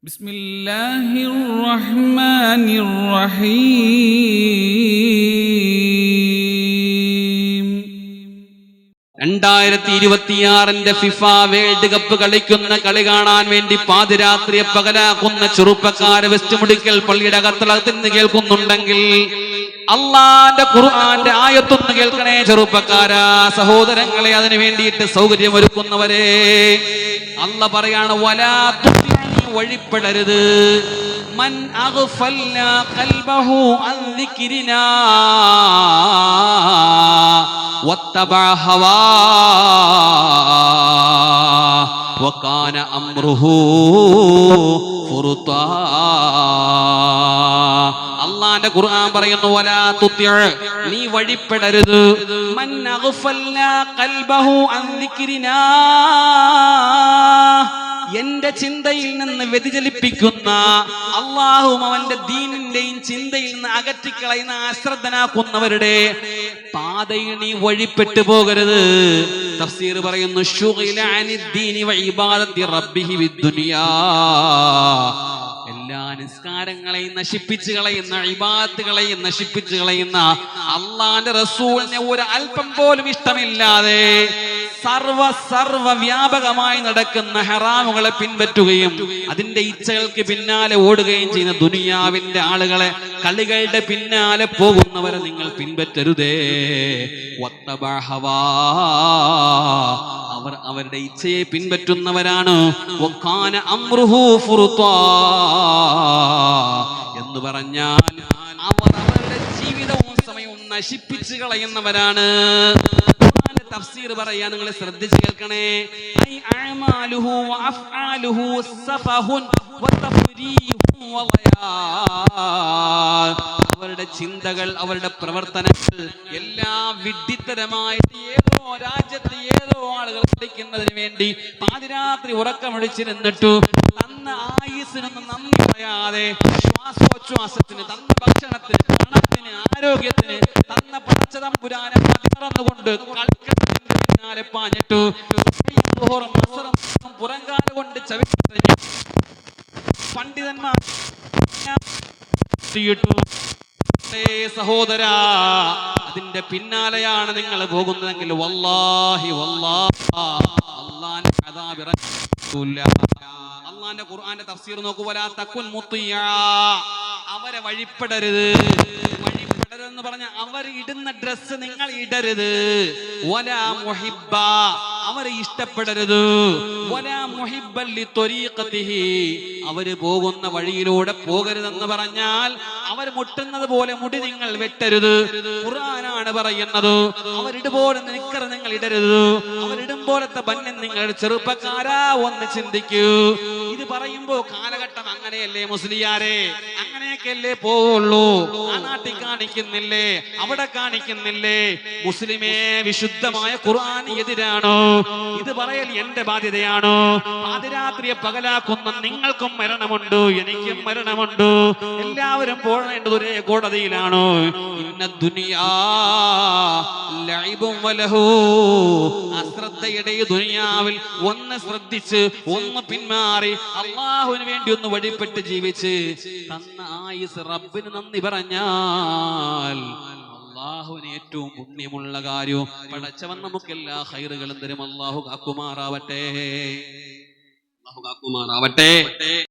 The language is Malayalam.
ബിസ്മില്ലാഹിർ റഹ്മാനിർ റഹീം. 2026 ഫിഫ വേൾഡ് കപ്പ് കളിക്കുന്ന കളി കാണാൻ വേണ്ടി പാതിരാത്രിയെ പകലാക്കുന്ന ചെറുപ്പക്കാരെ വെസ്റ്റ് മുടിക്കൽ പള്ളിയുടെ അകത്തളത്തിന് കേൾക്കുന്നുണ്ടെങ്കിൽ അള്ളാന്റെ ഖുർആന്റെ ആയത്തൊന്ന് കേൾക്കണേ ചെറുപ്പക്കാരാ, സഹോദരങ്ങളെ, അതിനു വേണ്ടിയിട്ട് സൗകര്യമൊരുക്കുന്നവരെ. അള്ളാഹ് പറയാണ്, വലാ വഴിപ്പെടരുത്. മൻ അഗ്ഫൽനാ ഖൽബഹു അൻ ദിക്രിനാ വത്തബഅ ഹവാ വകാന അംറുഹു ഫുർതാ. അല്ലാഹുവിന്റെ ഖുർആൻ പറയുന്നു, വലാ തുതി', നീ വഴിപ്പെടരുത്. മൻ അഗ്ഫൽനാ ഖൽബഹു അൻ ദിക്രിനാ, എന്റെ ചിന്തയിൽ നിന്ന് വ്യതിചലിപ്പിക്കുന്ന, അള്ളാഹുവും അവന്റെ ദീനിന്റെയും ചിന്തയിൽ നിന്ന് അകറ്റിക്കളയുന്ന, അശ്രദ്ധനാക്കുന്നവരുടെ പാതയിൽ നീ വഴിപ്പെട്ടു പോകരുത്. തഫ്സീർ പറയുന്നു, ശുഗില അനിദ്ദീനി വഇബാദത്തി റബ്ബിഹി വിദ്ദുനിയാ, എല്ലാ നിസ്കാരങ്ങളെയും നശിപ്പിച്ചു കളയുന്ന, ഇബാദത്തുകളെയും നശിപ്പിച്ചു കളയുന്ന, അള്ളാന്റെ റസൂലിനെ ഒരു അല്പം പോലും ഇഷ്ടമില്ലാതെ സർവ വ്യാപകമായി നടക്കുന്ന ഹറാമുകളെ പിൻപറ്റുകയും അതിന്റെ ഇച്ഛകൾക്ക് പിന്നാലെ ഓടുകയും ചെയ്യുന്ന ദുനിയാവിന്റെ ആളുകളെ, കളികളുടെ പിന്നാലെ പോകുന്നവരെ നിങ്ങൾ പിൻപറ്റരുതേ. വത്തബഅ ഹവാ, അവർ അവരുടെ ഇച്ഛയെ പിൻപറ്റുന്നവരാണ്. വകാന അംറുഹു ഫുർതാ, എന്ന് പറഞ്ഞാൽ അവർ അവരുടെ ജീവിതവും സമയവും നശിപ്പിച്ചു കളയുന്നവരാണ്. തഫ്സീർ പറയാ, നിങ്ങൾ ശ്രദ്ധിച്ച് കേൾക്കണേ. ഐ അഅമാലുഹു വഅഫ്ആലുഹു സഫഹുൻ വതഫരീഹുൻ വളയാ, അവരുടെ ചിന്തകൾ, അവരുടെ പ്രവർത്തനങ്ങൾ എല്ലാം വിഡ്ഢിത്തരമായിട്ട് ഏതോ രാജ്യത്ത് ഏതോ ആളുകൾ പഠിക്കുന്നതിന് വേണ്ടി പാതിരാത്രി ഉറക്കമൊഴിച്ചിരുന്നിട്ടു തന്ന ആയുസ്സിനൊന്നും നന്ദി പറയാതെ, ശ്വാസോച്ഛ്വാസത്തിന്, തന്ന ഭക്ഷണത്തിന്, പണത്തിന്, ആരോഗ്യത്തിന് തന്ന പടച്ചതമ്പുരാനെ മറന്നുകൊണ്ട് കളിക്കുന്നതിന്റെ പിന്നാലെ പാഞ്ഞിട്ടു പുറങ്കാല കൊണ്ട് ചവിട്ടി പണ്ഡിതന്മാർ സഹോദരാ, അതിന്റെ പിന്നാലെയാണ് നിങ്ങൾ പോകുന്നതെങ്കിൽ വല്ലാഹി അല്ലാഹുവിന്റെ അദാബ് ഇറങ്ങൂല. അല്ലാഹുവിന്റെ ഖുർആന്റെ തഫ്സീർ നോക്കൂ, വലാ തകുൻ മുത്തിയാ, അവരെ വഴിപ്പെടരുത്. എന്ന് പറഞ്ഞ അവർ ഇടുന്ന ഡ്രസ്സ് നിങ്ങൾ ഇടരുത്. വലാ മുഹിബ്ബ, അവരെ ഇഷ്ടപ്പെടരുത്. വലാ മുഹിബ്ബൻ ലിത്വരീഖതിഹി, അവർ പോകുന്ന വഴിയിലൂടെ പോകരുതെന്ന് പറഞ്ഞാൽ അവർ മുട്ടുന്നത് പോലെ മുടി നിങ്ങൾ വെട്ടരുത്. ഖുർആനാണ് പറയുന്നത്. അവരിടുപോലെ നിക്കർ നിങ്ങൾ ഇടരുത്. അവരിടും പോലത്തെ ബന്യൻ നിങ്ങൾ, ചെറുപ്പക്കാരാ ഒന്ന് ചിന്തിക്കൂ. ഇത് പറയുമ്പോ കാലഘട്ടം അങ്ങനെയല്ലേ മുസ്ലിയാരെ, അങ്ങനെയൊക്കെയല്ലേ പോവുള്ളൂ. ആ നാട്ടിൽ കാണിക്കുന്നില്ലേ, അവിടെ കാണിക്കുന്നില്ലേ? മുസ്ലിമേ, വിശുദ്ധമായ ഖുർആൻ എതിരാണോ? ഇത് പറയൽ എന്റെ ബാധ്യതയാണോ? പാതിരാത്രിയെ പകലാക്കുന്ന നിങ്ങൾക്കും മരണമുണ്ട്, എനിക്കും മരണമുണ്ട്. എല്ലാവരും പോകേണ്ടത് ഒരേ കോടതിയിലാണോ? ഇന്ന ദുനിയാ ലഇബും വലഹു, അശ്രദ്ധയുടെ ദുനിയാവിൽ ഒന്ന് ശ്രദ്ധിച്ച് ഒന്ന് പിന്മാറി അള്ളാഹുവിന് വേണ്ടി ഒന്ന് വഴിപ്പെട്ട് ജീവിച്ച് തന്ന ആയുസ് റബ്ബിന് നന്ദി പറഞ്ഞാൽ അള്ളാഹുവിന് ഏറ്റവും പുണ്യമുള്ള കാര്യവും പടച്ചവൻ നമുക്ക് എല്ലാ ഖൈറുകളും തരും. അള്ളാഹു കാക്കുമാറാവട്ടെ.